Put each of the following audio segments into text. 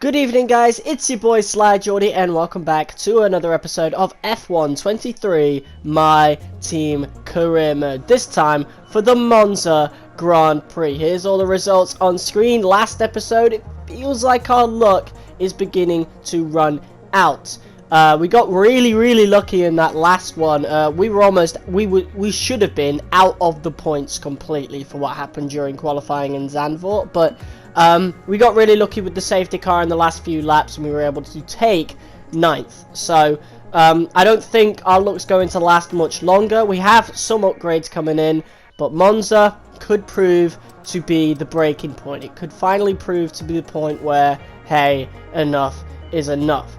Good evening, guys, it's your boy Sly Geordie and welcome back to another episode of F1 23 My Team Career. This time for the Monza Grand Prix. Here's all the results on screen. Last episode, it feels like our luck is beginning to run out. We got really lucky in that last one. We should have been out of the points completely for what happened during qualifying in Zandvoort, but we got really lucky with the safety car in the last few laps and we were able to take 9th. So I don't think our luck's going to last much longer. We have some upgrades coming in, but Monza could prove to be the breaking point. It could finally prove to be the point where, hey, enough is enough.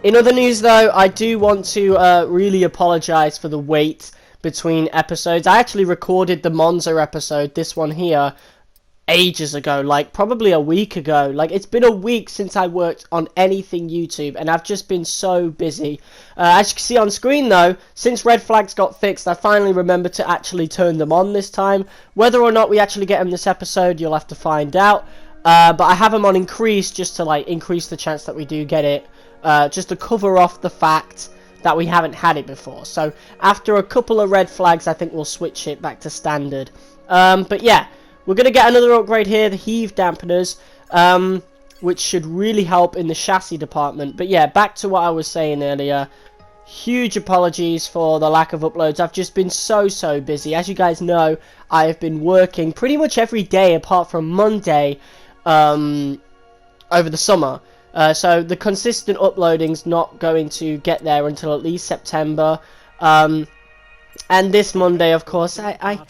In other news though, I do want to really apologise for the wait between episodes. I actually recorded the Monza episode, this one here, ages ago, like probably a week ago. Like, it's been a week since I worked on anything YouTube and I've just been so busy. As you can see on screen though, since red flags got fixed, I finally remembered to actually turn them on this time. Whether or not we actually get them this episode, you'll have to find out. But I have them on increase just to like increase the chance that we do get it, just to cover off the fact that we haven't had it before. So after a couple of red flags, I think we'll switch it back to standard. But yeah, we're going to get another upgrade here, the heave dampeners, which should really help in the chassis department. But yeah, back to what I was saying earlier. Huge apologies for the lack of uploads. I've just been so busy. As you guys know, I have been working pretty much every day apart from Monday over the summer. So the consistent uploading's not going to get there until at least September. And this Monday, of course, I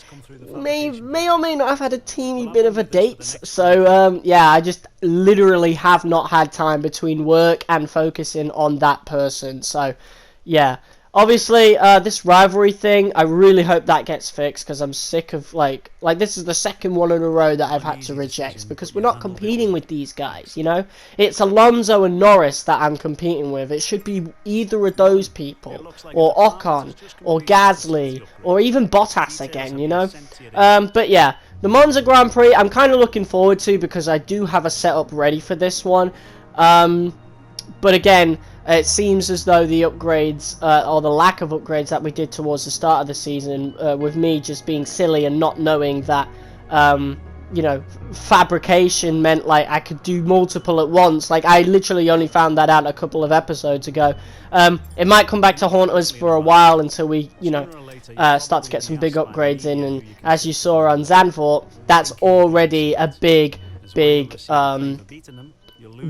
may or may not have had a teeny bit of a date. So, yeah, I just literally have not had time between work and focusing on that person. So, yeah. Obviously, this rivalry thing, I really hope that gets fixed, because I'm sick of, like, this is the second one in a row that I've had to reject, because we're not competing with these guys, you know? It's Alonso and Norris that I'm competing with. It should be either of those people, or Ocon, or Gasly, or even Bottas again, you know? But yeah, the Monza Grand Prix, I'm kind of looking forward to, because I do have a setup ready for this one. But again, it seems as though the upgrades, or the lack of upgrades that we did towards the start of the season, with me just being silly and not knowing that, you know, fabrication meant, like, I could do multiple at once. Like, I literally only found that out a couple of episodes ago. It might come back to haunt us for a while until we, you know, start to get some big upgrades in. And as you saw on Zandvoort, that's already a big,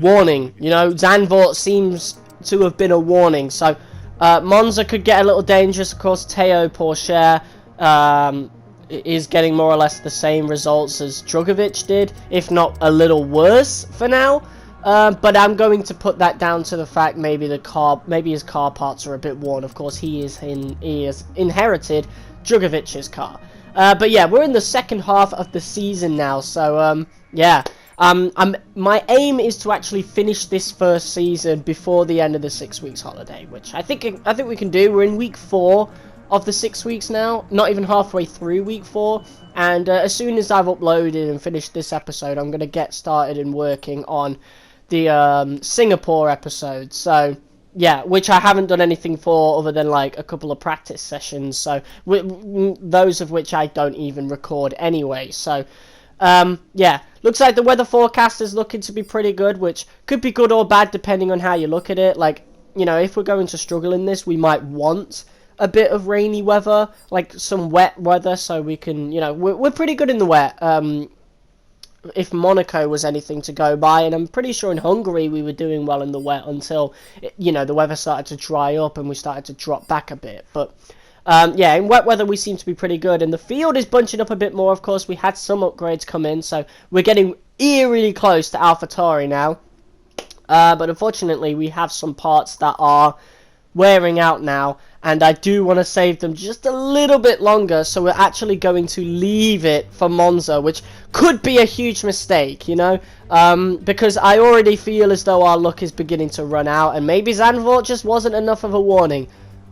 warning. You know, Zandvoort seems to have been a warning. So Monza could get a little dangerous. Of course, Teo Pourchaire is getting more or less the same results as Drugovich did, if not a little worse for now. But I'm going to put that down to the fact maybe his car parts are a bit worn. Of course, he has inherited Drugovich's car. But yeah, we're in the second half of the season now. So yeah. My aim is to actually finish this first season before the end of the 6 weeks holiday, which I think we can do. We're in week 4 of the 6 weeks now, not even halfway through week 4. And as soon as I've uploaded and finished this episode, I'm going to get started and working on the Singapore episode. So yeah, which I haven't done anything for other than like a couple of practice sessions. So those of which I don't even record anyway. So yeah, looks like the weather forecast is looking to be pretty good, which could be good or bad depending on how you look at it. Like, you know, if we're going to struggle in this, we might want a bit of rainy weather, like some wet weather, so we can, you know, we're pretty good in the wet. If Monaco was anything to go by, and I'm pretty sure in Hungary we were doing well in the wet until, you know, the weather started to dry up and we started to drop back a bit. But yeah, in wet weather we seem to be pretty good, and the field is bunching up a bit more. Of course, we had some upgrades come in, so we're getting eerily close to AlphaTauri now. But unfortunately, we have some parts that are wearing out now, and I do want to save them just a little bit longer, so we're actually going to leave it for Monza, which could be a huge mistake, you know, because I already feel as though our luck is beginning to run out, and maybe Zandvoort just wasn't enough of a warning.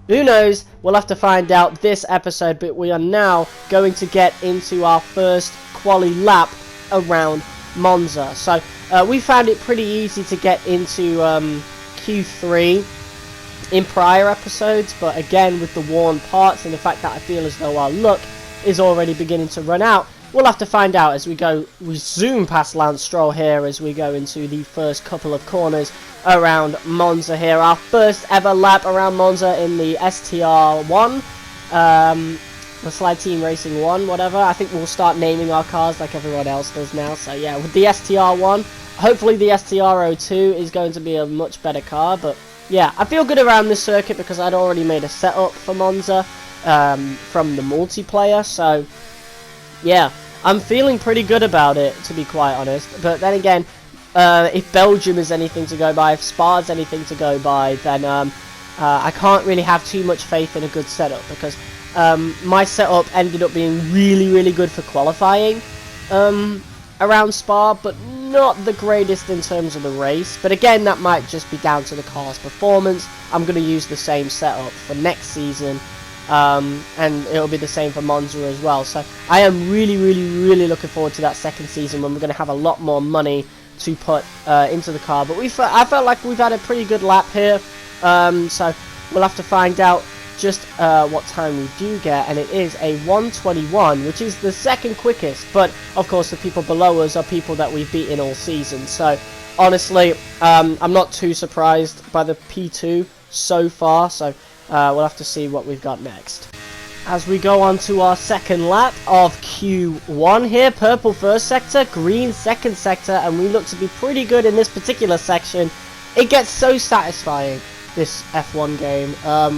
Who knows? We'll have to find out this episode, but we are now going to get into our first quali lap around Monza. So we found it pretty easy to get into Q3 in prior episodes, but again, with the worn parts and the fact that I feel as though our luck is already beginning to run out, we'll have to find out as we go. We zoom past Lance Stroll here as we go into the first couple of corners around Monza here. Our first ever lap around Monza in the STR1, the Slide Team Racing 1, whatever. I think we'll start naming our cars like everyone else does now. So yeah, with the STR1, hopefully the STR02 is going to be a much better car, but yeah, I feel good around this circuit because I'd already made a setup for Monza from the multiplayer, so yeah, I'm feeling pretty good about it, to be quite honest. But then again, if Belgium is anything to go by, if Spa is anything to go by, then I can't really have too much faith in a good setup, because my setup ended up being really good for qualifying around Spa, but not the greatest in terms of the race. But again, that might just be down to the car's performance. I'm going to use the same setup for next season, and it'll be the same for Monza as well. So I am really looking forward to that second season when we're going to have a lot more money to put into the car. But I felt like we've had a pretty good lap here, so we'll have to find out just what time we do get, and it is a 1:21, which is the second quickest. But of course, the people below us are people that we've beaten all season. So honestly, I'm not too surprised by the P2 so far. So we'll have to see what we've got next. As we go on to our second lap of Q1 here, purple first sector, green second sector, and we look to be pretty good in this particular section. It gets so satisfying, this F1 game,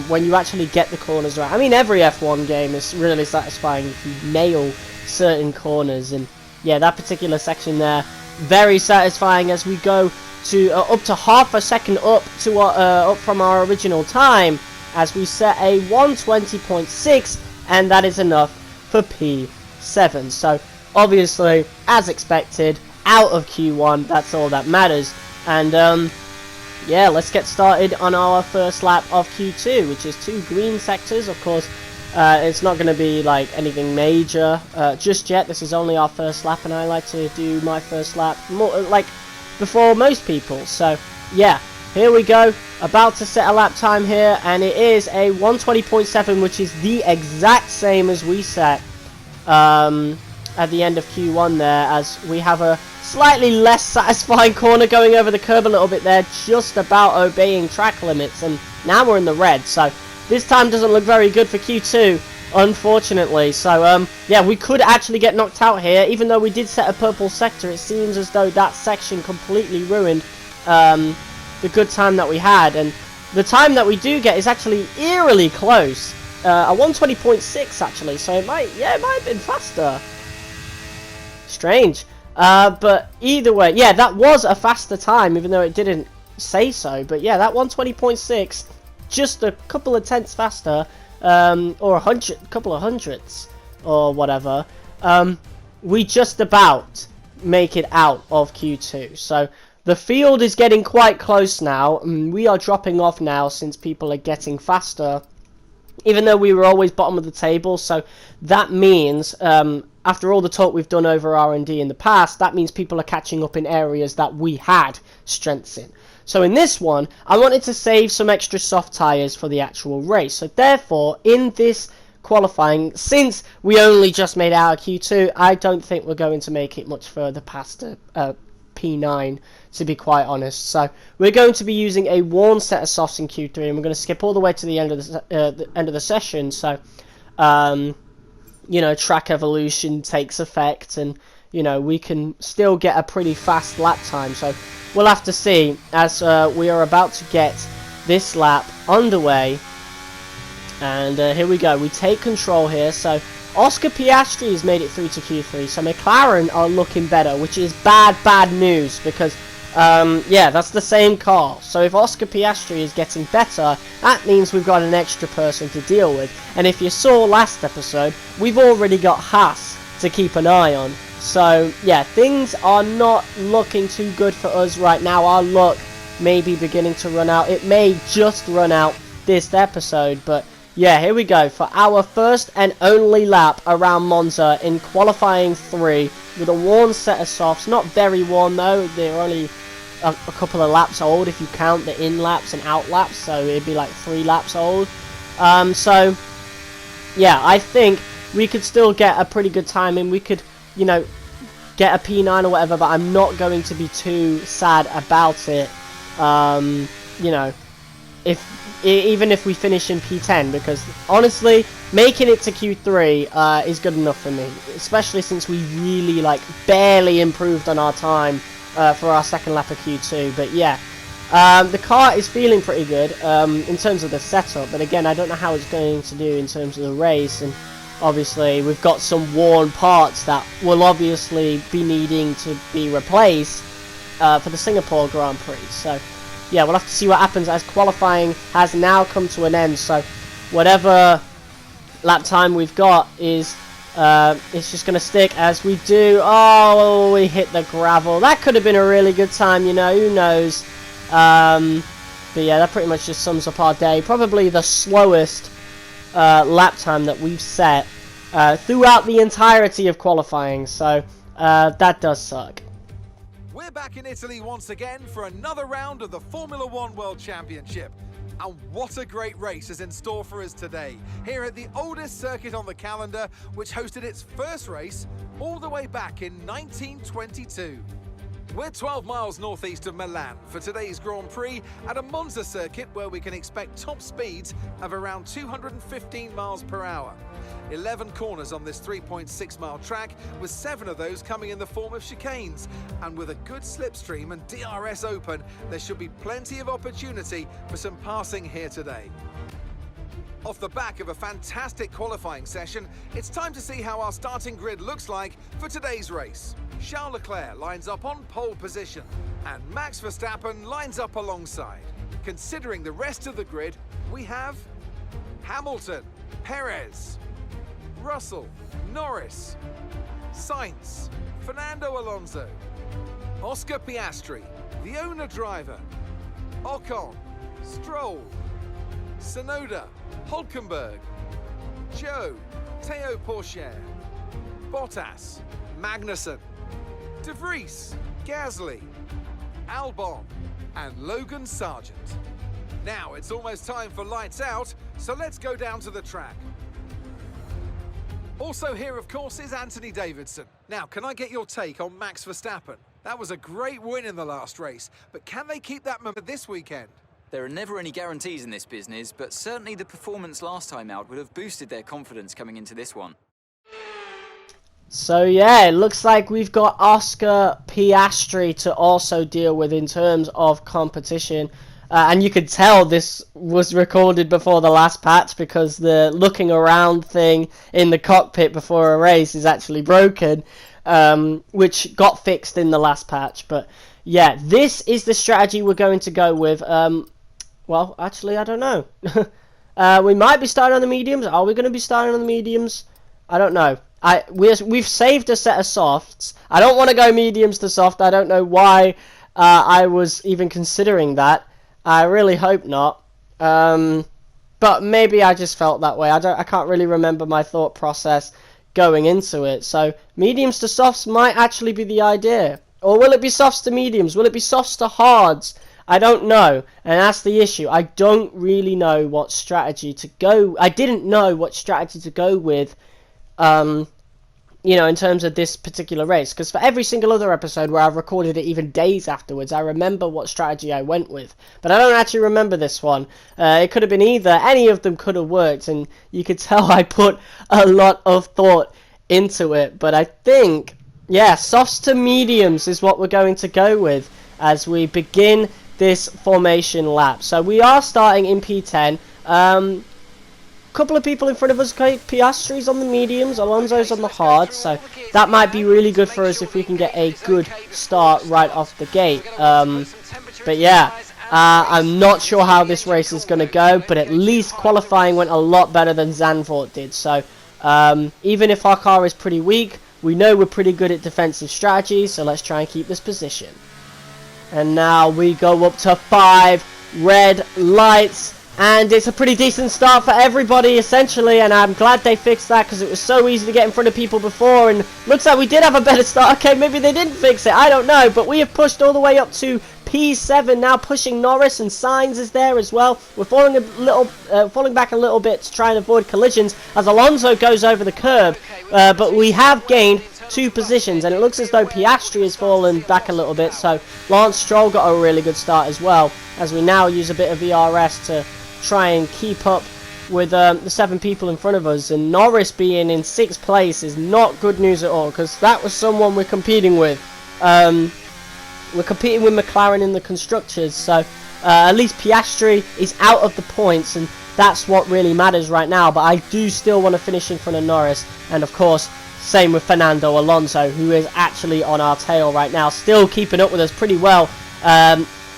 when you actually get the corners right. I mean, every F1 game is really satisfying if you nail certain corners, and yeah, that particular section there, very satisfying as we go to up to half a second up to up from our original time, as we set a 1:20.6, and that is enough for P7. So obviously, as expected, out of Q1, that's all that matters. And yeah, let's get started on our first lap of Q2, which is 2 green sectors. Of course, it's not going to be like anything major just yet. This is only our first lap, and I like to do my first lap more like before most people. So yeah, here we go. About to set a lap time here, and it is a 1:20.7, which is the exact same as we set at the end of Q1 there, as we have a slightly less satisfying corner going over the curb a little bit there, just about obeying track limits, and now we're in the red. So this time doesn't look very good for Q2, unfortunately. So yeah, we could actually get knocked out here. Even though we did set a purple sector, it seems as though that section completely ruined the good time that we had, and the time that we do get is actually eerily close, a 1:20.6 actually, so it might have been faster. Strange. But either way, yeah, that was a faster time, even though it didn't say so. But yeah, that 1:20.6, just a couple of tenths faster, or a couple of hundredths, or whatever. We just about make it out of Q2. So the field is getting quite close now, and we are dropping off now since people are getting faster, even though we were always bottom of the table. So that means, after all the talk we've done over R&D in the past, that means people are catching up in areas that we had strengths in. So in this one, I wanted to save some extra soft tyres for the actual race. So therefore, in this qualifying, since we only just made out of Q2, I don't think we're going to make it much further past P9, to be quite honest. So we're going to be using a worn set of softs in Q3, and we're going to skip all the way to the end of the session. So you know, track evolution takes effect, and you know, we can still get a pretty fast lap time. So we'll have to see as we are about to get this lap underway. And here we go, we take control here. So Oscar Piastri has made it through to Q3, so McLaren are looking better, which is bad news, because yeah, that's the same car. So if Oscar Piastri is getting better, that means we've got an extra person to deal with. And if you saw last episode, we've already got Haas to keep an eye on. So yeah, things are not looking too good for us right now. Our luck may be beginning to run out. It may just run out this episode, but yeah, here we go for our first and only lap around Monza in qualifying 3 with a worn set of softs. Not very worn though, they're only a couple of laps old if you count the in laps and out laps, so it'd be like 3 laps old. So yeah, I think we could still get a pretty good time and we could, you know, get a P9 or whatever, but I'm not going to be too sad about it, you know, even if we finish in P10, because honestly, making it to Q3 is good enough for me, especially since we really, like, barely improved on our time for our second lap of Q2. But yeah, the car is feeling pretty good in terms of the setup, but again, I don't know how it's going to do in terms of the race, and obviously we've got some worn parts that will obviously be needing to be replaced for the Singapore Grand Prix. So yeah, we'll have to see what happens as qualifying has now come to an end. So whatever lap time we've got is it's just going to stick as we do. Oh, we hit the gravel. That could have been a really good time, you know, who knows. But yeah, that pretty much just sums up our day. Probably the slowest lap time that we've set throughout the entirety of qualifying. So that does suck. We're back in Italy once again for another round of the Formula One World Championship. And what a great race is in store for us today, here at the oldest circuit on the calendar, which hosted its first race all the way back in 1922. We're 12 miles northeast of Milan for today's Grand Prix at a Monza circuit where we can expect top speeds of around 215 miles per hour. 11 corners on this 3.6 mile track, with 7 of those coming in the form of chicanes. And with a good slipstream and DRS open, there should be plenty of opportunity for some passing here today. Off the back of a fantastic qualifying session, it's time to see how our starting grid looks like for today's race. Charles Leclerc lines up on pole position, and Max Verstappen lines up alongside. Considering the rest of the grid, we have Hamilton, Perez, Russell, Norris, Sainz, Fernando Alonso, Oscar Piastri, the owner driver, Ocon, Stroll, Tsunoda, Hülkenberg, Joe, Théo Pourchaire, Bottas, Magnussen, De Vries, Gasly, Albon, and Logan Sargent. Now it's almost time for lights out, so let's go down to the track. Also here, of course, is Anthony Davidson. Now, can I get your take on Max Verstappen? That was a great win in the last race, but can they keep that momentum this weekend? There are never any guarantees in this business, but certainly the performance last time out would have boosted their confidence coming into this one. So yeah, it looks like we've got Oscar Piastri to also deal with in terms of competition. And you could tell this was recorded before the last patch, because the looking around thing in the cockpit before a race is actually broken, which got fixed in the last patch. But yeah, this is the strategy we're going to go with. Well, actually, I don't know. We might be starting on the mediums. Are we going to be starting on the mediums? I don't know. We've saved a set of softs. I don't want to go mediums to soft. I don't know why I was even considering that. I really hope not. But maybe I just felt that way. I can't really remember my thought process going into it. So mediums to softs might actually be the idea. Or will it be softs to mediums? Will it be softs to hards? I don't know, and that's the issue. I don't really know what strategy to go. I didn't know what strategy to go with, you know, in terms of this particular race. Because for every single other episode where I've recorded it even days afterwards, I remember what strategy I went with. But I don't actually remember this one. It could have been either. Any of them could have worked, and you could tell I put a lot of thought into it. But I think, yeah, softs to mediums is what we're going to go with as we begin this formation lap. So we are starting in P10. Couple of people in front of us. Okay, Piastri's on the mediums, Alonso's on the hards, so that might be really good for us if we can get a good start right off the gate. But yeah, I'm not sure how this race is going to go, but at least qualifying went a lot better than Zandvoort did. So even if our car is pretty weak, we know we're pretty good at defensive strategies, so let's try and keep this position. And now we go up to 5 red lights, And it's a pretty decent start for everybody, essentially, and I'm glad they fixed that because it was so easy to get in front of people before, and looks like we did have a better start. Okay, maybe they didn't fix it, I don't know, but we have pushed all the way up to P7 now, pushing Norris, and Sainz is there as well. We're falling back a little bit to try and avoid collisions as Alonso goes over the curb, but we have gained 2 positions, and it looks as though Piastri has fallen back a little bit, so Lance Stroll got a really good start as well, as we now use a bit of ERS to try and keep up with the 7 people in front of us. And Norris being in 6th place is not good news at all, because that was someone we're competing with. We're competing with McLaren in the constructors, so at least Piastri is out of the points, and that's what really matters right now. But I do still want to finish in front of Norris, and of course same with Fernando Alonso, who is actually on our tail right now, still keeping up with us pretty well,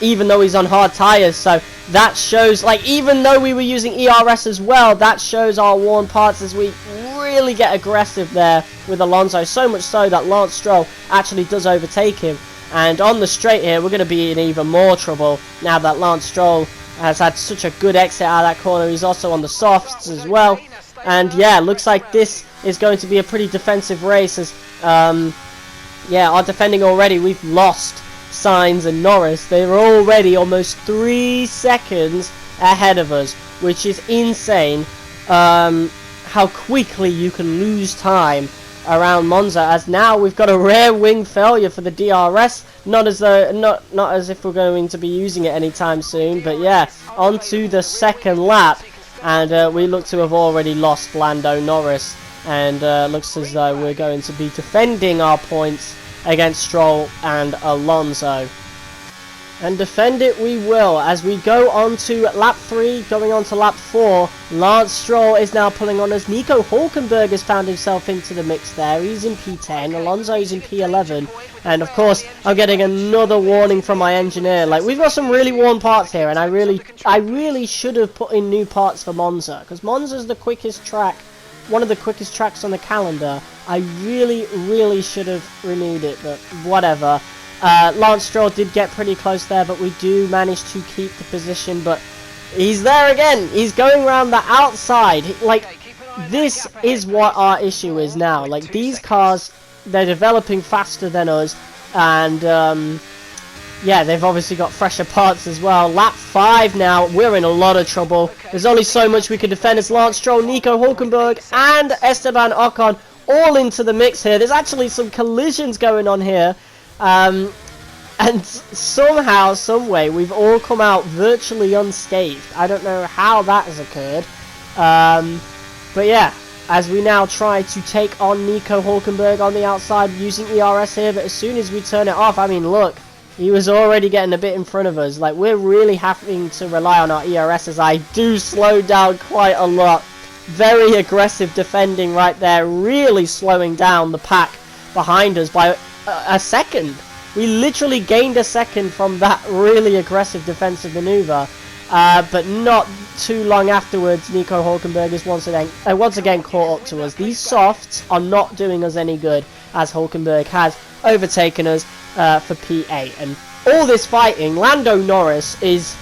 even though he's on hard tyres. So that shows, like, even though we were using ERS as well, that shows our worn parts as we really get aggressive there with Alonso, so much so that Lance Stroll actually does overtake him. And on the straight here, we're going to be in even more trouble now that Lance Stroll has had such a good exit out of that corner. He's also on the softs as well. And yeah, looks like this is going to be a pretty defensive race, as yeah, our defending already, we've lost Sainz and Norris. They're already almost 3 seconds ahead of us, which is insane. How quickly you can lose time around Monza, as now we've got a rear wing failure for the DRS, not as if we're going to be using it anytime soon. But yeah, on to the 2nd lap, and we look to have already lost Lando Norris, and looks as though we're going to be defending our points against Stroll and Alonso. And defend it we will, as we go on to lap 3, going on to lap 4. Lance Stroll is now pulling on us. Nico Hülkenberg has found himself into the mix there. He's in P10, Alonso's in P11. And of course, I'm getting another warning from my engineer. Like, we've got some really worn parts here, and I really should have put in new parts for Monza, because Monza's the quickest track, one of the quickest tracks on the calendar. I really should have renewed it, but whatever. Lance Stroll did get pretty close there, but we do manage to keep the position. But he's there again. He's going around the outside. Like, this is what our issue is now. Like, these cars, they're developing faster than us, and yeah, they've obviously got fresher parts as well. Lap 5 now, we're in a lot of trouble. There's only so much we can defend as Lance Stroll, Nico Hülkenberg, and Esteban Ocon all into the mix here. There's actually some collisions going on here. And somehow, some way, we've all come out virtually unscathed. I don't know how that has occurred. But yeah, as we now try to take on Nico Hülkenberg on the outside using ERS here, but as soon as we turn it off, I mean, look, he was already getting a bit in front of us. Like, we're really having to rely on our ERS, as I do slow down quite a lot. Very aggressive defending right there, really slowing down the pack behind us by a second. We literally gained a second from that really aggressive defensive maneuver, but not too long afterwards, Nico Hülkenberg is once again caught up to us. These softs are not doing us any good, as Hülkenberg has overtaken us for P8. And all this fighting, Lando Norris is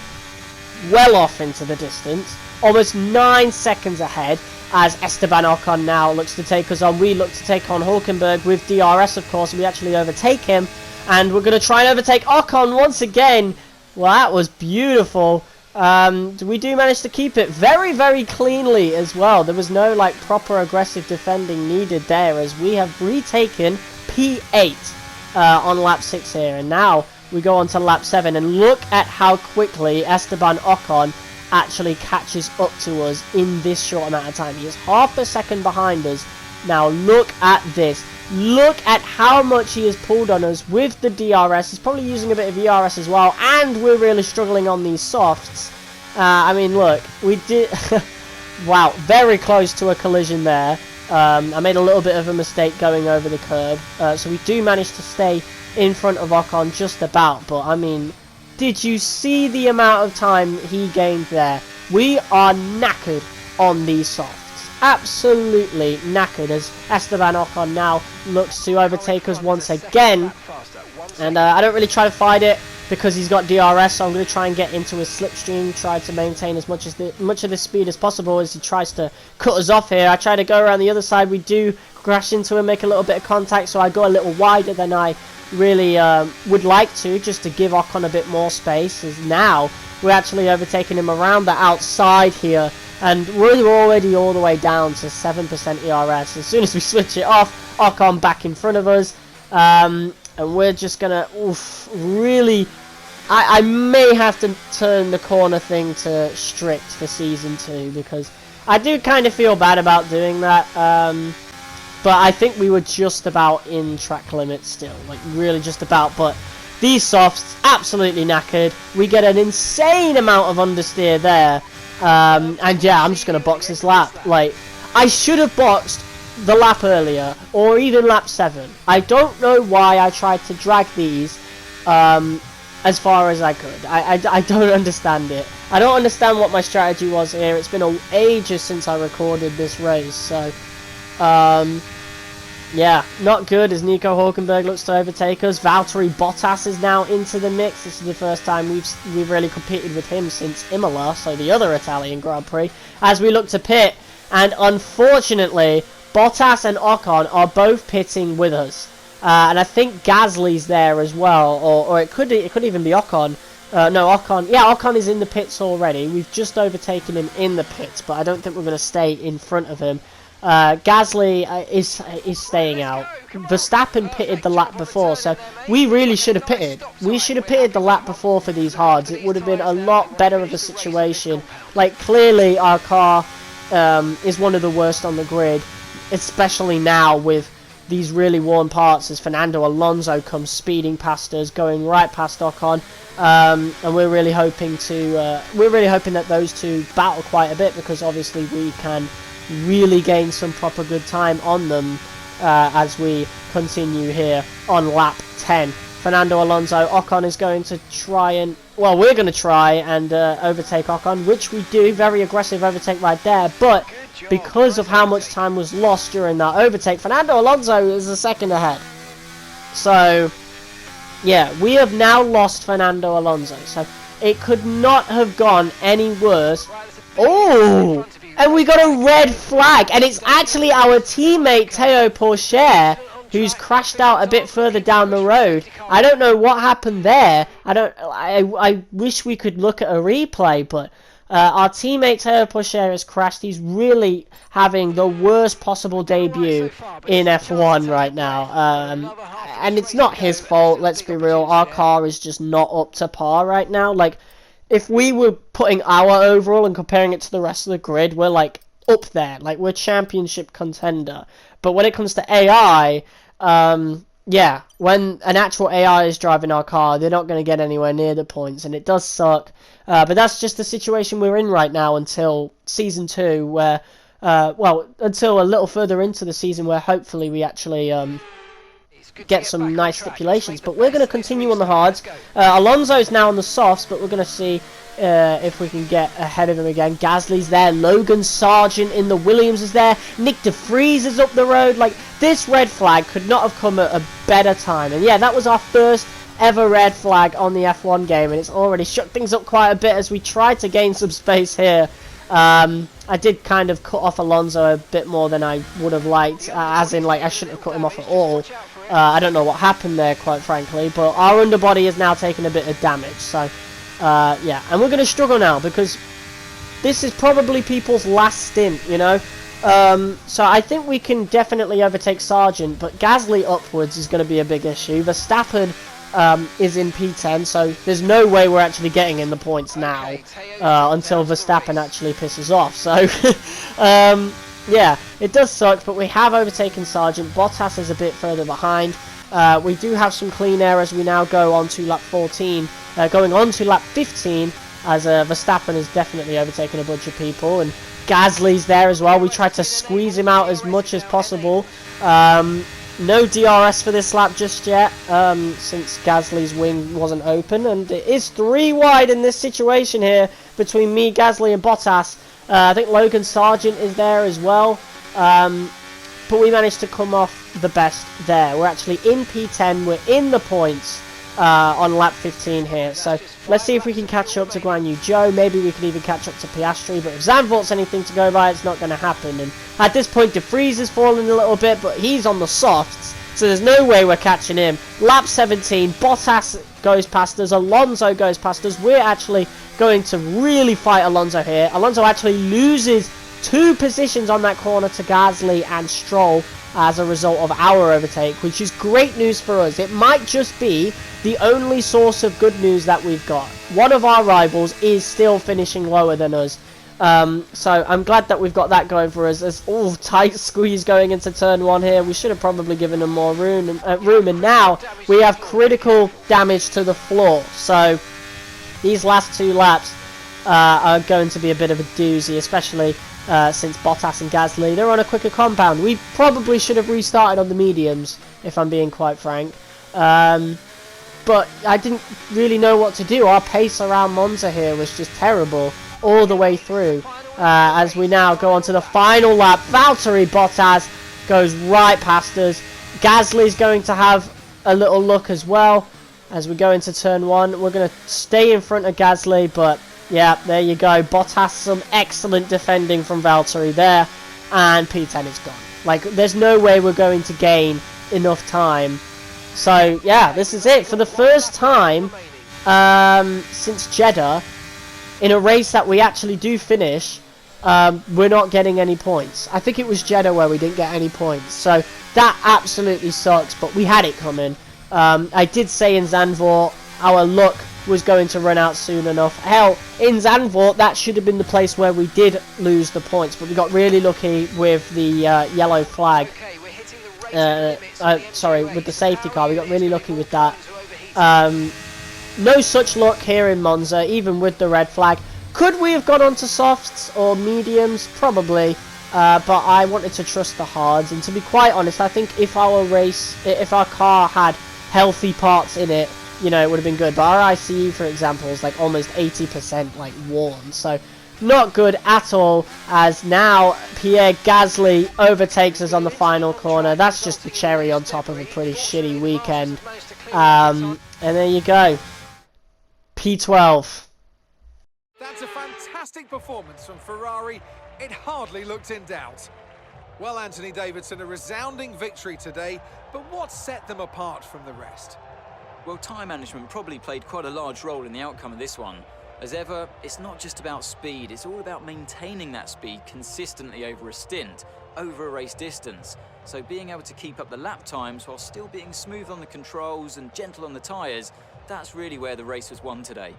well off into the distance, almost 9 seconds ahead, as Esteban Ocon now looks to take us on. We look to take on Hülkenberg with DRS, of course. We actually overtake him, and we're going to try and overtake Ocon once again. Well, that was beautiful. We do manage to keep it very cleanly as well. There was no like proper aggressive defending needed there, as we have retaken P8 on lap 6 here. And now we go on to lap 7, and look at how quickly Esteban Ocon actually catches up to us in this short amount of time. He is half a second behind us. Now look at this. Look at how much he has pulled on us with the DRS. He's probably using a bit of ERS as well, and we're really struggling on these softs. I mean, look, we did... wow, very close to a collision there. I made a little bit of a mistake going over the curb. So we do manage to stay in front of Ocon just about, but I mean... did you see the amount of time he gained there? We are knackered on these softs. Absolutely knackered, as Esteban Ocon now looks to overtake us once again. And I don't really try to fight it. because he's got DRS, so I'm going to try and get into his slipstream, try to maintain as much of the speed as possible as he tries to cut us off here. I try to go around the other side. We do crash into him, make a little bit of contact, so I go a little wider than I really would like to, just to give Ocon a bit more space, as now we're actually overtaking him around the outside here, and we're already all the way down to 7% ERS. As soon as we switch it off, Ocon back in front of us, and we're just gonna really, I may have to turn the corner thing to strict for Season 2, because I do kind of feel bad about doing that. But I think we were just about in track limit still, like really just about. But these softs, absolutely knackered. We get an insane amount of understeer there. And yeah, I'm just going to box this lap. Like, I should have boxed the lap earlier, or even lap 7. I don't know why I tried to drag these as far as I could. I don't understand it. I don't understand what my strategy was here. It's been ages since I recorded this race, so... yeah, not good as Nico Hulkenberg looks to overtake us. Valtteri Bottas is now into the mix. This is the first time we've really competed with him since Imola, so the other Italian Grand Prix, as we look to pit. And unfortunately, Bottas and Ocon are both pitting with us. And I think Gasly's there as well, or it could even be Ocon. No, Ocon. Yeah, Ocon is in the pits already. We've just overtaken him in the pits, but I don't think we're going to stay in front of him. Gasly is staying out. Verstappen pitted the lap before, so we really should have pitted. We should have pitted the lap before for these hards. It would have been a lot better of a situation. Like, clearly our car is one of the worst on the grid, especially now with these really worn parts as Fernando Alonso comes speeding past us, going right past Ocon, and we're really hoping that those two battle quite a bit, because obviously we can really gain some proper good time on them as we continue here on lap 10. Fernando Alonso, Ocon is going to try and, well, we're going to try and overtake Ocon, which we do. Very aggressive overtake right there, but because of how much time was lost during that overtake, Fernando Alonso is a second ahead. So, yeah, we have now lost Fernando Alonso, so it could not have gone any worse. Oh! And we got a red flag, and it's actually our teammate Théo Pourchaire who's crashed out a bit further down the road. I don't know what happened there. I wish we could look at a replay, but our teammate Théo Pourchaire has crashed. He's really having the worst possible debut in F1 right now. And it's not his fault, let's be real. Our car is just not up to par right now. Like, if we were putting our overall and comparing it to the rest of the grid, we're like up there. Like, we're championship contender. But when it comes to AI, yeah, when an actual AI is driving our car, they're not going to get anywhere near the points, and it does suck. But that's just the situation we're in right now until Season 2, where, well, until a little further into the season, where hopefully we actually get some nice stipulations. But we're going to continue on the hards. Alonso's now on the softs, but we're going to see if we can get ahead of him again. Gasly's there. Logan Sargent in the Williams is there. Nick De Vries is up the road. Like, this red flag could not have come at a better time. And yeah, that was our first ever red flag on the F1 game, and it's already shook things up quite a bit as we try to gain some space here. I did kind of cut off Alonso a bit more than I would have liked, as in, like, I shouldn't have cut him off at all. I don't know what happened there, quite frankly, but our underbody is now taking a bit of damage, so yeah, and we're going to struggle now, because this is probably people's last stint, you know. So I think we can definitely overtake Sargent, but Gasly upwards is going to be a big issue. Verstappen is in P10, so there's no way we're actually getting in the points now until Verstappen actually pisses off. So yeah, it does suck, but we have overtaken Sargent. Bottas is a bit further behind. We do have some clean air as we now go on to lap 14, going on to lap 15, as Verstappen has definitely overtaken a bunch of people, and Gasly's there as well. We tried to squeeze him out as much as possible. No DRS for this lap just yet, since Gasly's wing wasn't open, and it is 3 wide in this situation here between me, Gasly, and Bottas. I think Logan Sargent is there as well, but we managed to come off the best there. We're actually in P10, we're in the points, on lap 15 here. So let's see if we can catch up to Guan Yu Zhou. Maybe we can even catch up to Piastri. But if Zandvoort's anything to go by, it's not going to happen. And at this point, De Vries is falling a little bit, but he's on the softs. So there's no way we're catching him. Lap 17, Bottas goes past us. Alonso goes past us. We're actually going to really fight Alonso here. Alonso actually loses 2 positions on that corner to Gasly and Stroll as a result of our overtake, which is great news for us. It might just be the only source of good news that we've got. One of our rivals is still finishing lower than us. So I'm glad that we've got that going for us. There's tight squeeze going into turn 1 here. We should have probably given them more room, and now we have critical damage to the floor. So these last 2 laps are going to be a bit of a doozy, especially since Bottas and Gasly, they're on a quicker compound. We probably should have restarted on the mediums, if I'm being quite frank. But I didn't really know what to do. Our pace around Monza here was just terrible all the way through. As we now go on to the final lap, Valtteri Bottas goes right past us. Gasly's going to have a little look as well as we go into turn 1. We're going to stay in front of Gasly, but yeah, there you go. Bottas, some excellent defending from Valtteri there, and P10 is gone. Like, there's no way we're going to gain enough time. So yeah, this is it for the first time since Jeddah, in a race that we actually do finish. We're not getting any points. I think it was Jeddah where we didn't get any points, so that absolutely sucks, but we had it coming. I did say in Zandvoort our luck was going to run out soon enough. Hell, in Zandvoort that should have been the place where we did lose the points, but we got really lucky with the yellow flag. Sorry, with the safety car, we got really lucky with that. No such luck here in Monza, even with the red flag. Could we have gone on to softs or mediums? Probably, but I wanted to trust the hards, and to be quite honest, I think if our car had healthy parts in it, you know, it would have been good. But our ICE, for example, is like almost 80% like worn, so not good at all. As now Pierre Gasly overtakes us on the final corner. That's just the cherry on top of a pretty shitty weekend. And there you go, P12. That's a fantastic performance from Ferrari. It hardly looked in doubt. Well, Anthony Davidson, a resounding victory today, but what set them apart from the rest? Well, time management probably played quite a large role in the outcome of this one. As ever, it's not just about speed, it's all about maintaining that speed consistently over a stint, over a race distance. So being able to keep up the lap times while still being smooth on the controls and gentle on the tyres, that's really where the race was won today.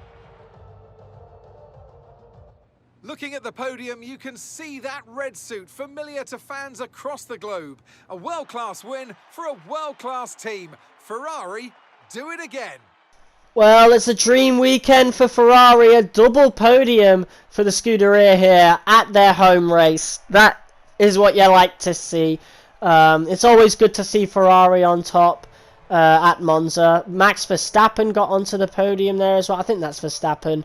Looking at the podium, you can see that red suit familiar to fans across the globe. A world-class win for a world-class team. Ferrari, do it again. Well, it's a dream weekend for Ferrari, a double podium for the Scuderia here at their home race. That is what you like to see. It's always good to see Ferrari on top at Monza. Max Verstappen got onto the podium there as well. I think that's Verstappen.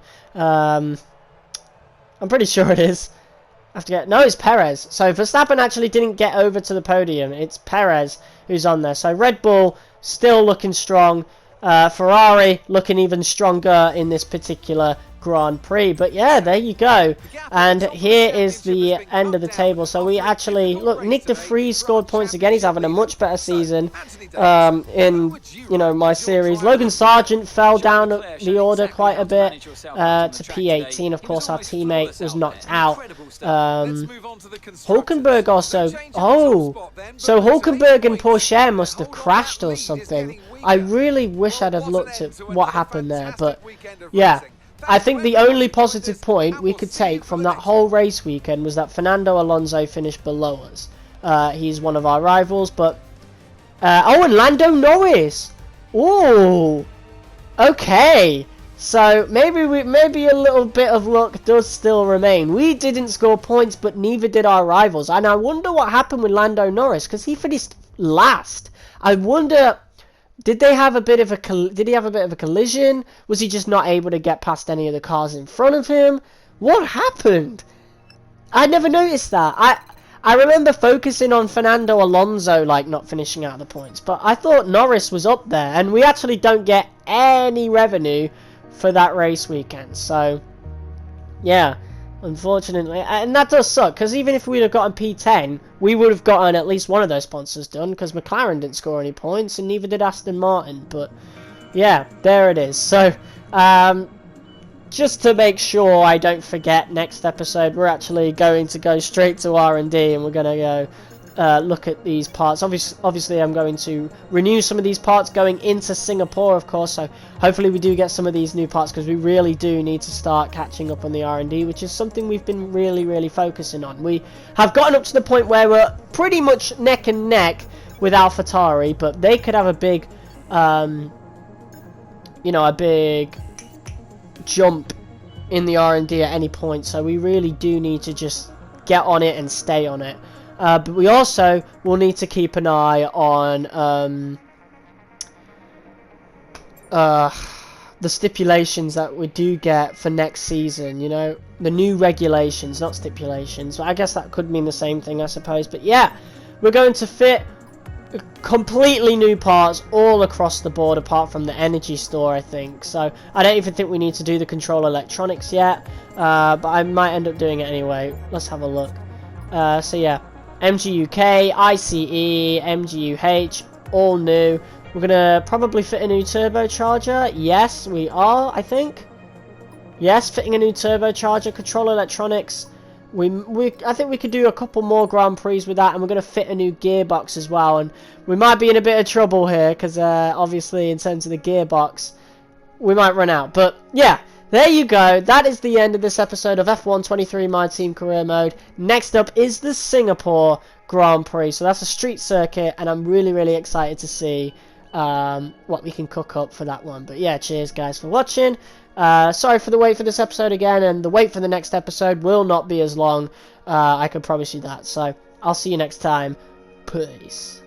I'm pretty sure it is. No, it's Perez. So Verstappen actually didn't get over to the podium. It's Perez who's on there. So Red Bull still looking strong. Ferrari looking even stronger in this particular Grand Prix. But yeah, there you go. And here is the end of the table. So we actually, look, Nick De Vries scored points again. He's having a much better season in, you know, my series. Logan Sargent fell down the order quite a bit to P18. Of course, our teammate was knocked out. Hulkenberg also, so Hulkenberg and Porsche must have crashed or something. I really wish I'd have looked at what happened there, but yeah. I think the only positive point we could take from that whole race weekend was that Fernando Alonso finished below us. He's one of our rivals, but... and Lando Norris! Ooh! Okay! So, maybe a little bit of luck does still remain. We didn't score points, but neither did our rivals. And I wonder what happened with Lando Norris, because he finished last. I wonder... Did he have a bit of a collision? Was he just not able to get past any of the cars in front of him? What happened? I never noticed that. I remember focusing on Fernando Alonso, like, not finishing out of the points, but I thought Norris was up there, and we actually don't get any revenue for that race weekend. So, yeah, unfortunately, and that does suck, because even if we'd have gotten P10, we would have gotten at least one of those sponsors done, because McLaren didn't score any points, and neither did Aston Martin. But, yeah, there it is. So, just to make sure I don't forget, next episode we're actually going to go straight to R&D, and we're going to go look at these parts. Obviously I'm going to renew some of these parts going into Singapore, of course, so hopefully we do get some of these new parts, because we really do need to start catching up on the R&D, which is something we've been really focusing on. We have gotten up to the point where we're pretty much neck and neck with AlphaTauri, but they could have a big you know, a big jump in the R&D at any point, so we really do need to just get on it and stay on it. But we also will need to keep an eye on the stipulations that we do get for next season, you know, the new regulations, not stipulations. I guess that could mean the same thing, I suppose. But yeah, we're going to fit completely new parts all across the board, apart from the energy store, I think. So I don't even think we need to do the control electronics yet, but I might end up doing it anyway. Let's have a look. So yeah, MGUK, ICE, MGUH, all new. We're gonna probably fit a new turbocharger. Yes, we are, I think. Yes, fitting a new turbocharger, control electronics. I think we could do a couple more Grand Prix with that, and we're going to fit a new gearbox as well. And we might be in a bit of trouble here, because obviously in terms of the gearbox, we might run out. But yeah, there you go. That is the end of this episode of F1 23 My Team Career Mode. Next up is the Singapore Grand Prix. So that's a street circuit, and I'm really excited to see what we can cook up for that one. But yeah, cheers guys for watching. Sorry for the wait for this episode again, and the wait for the next episode will not be as long. I can promise you that. So I'll see you next time. Peace.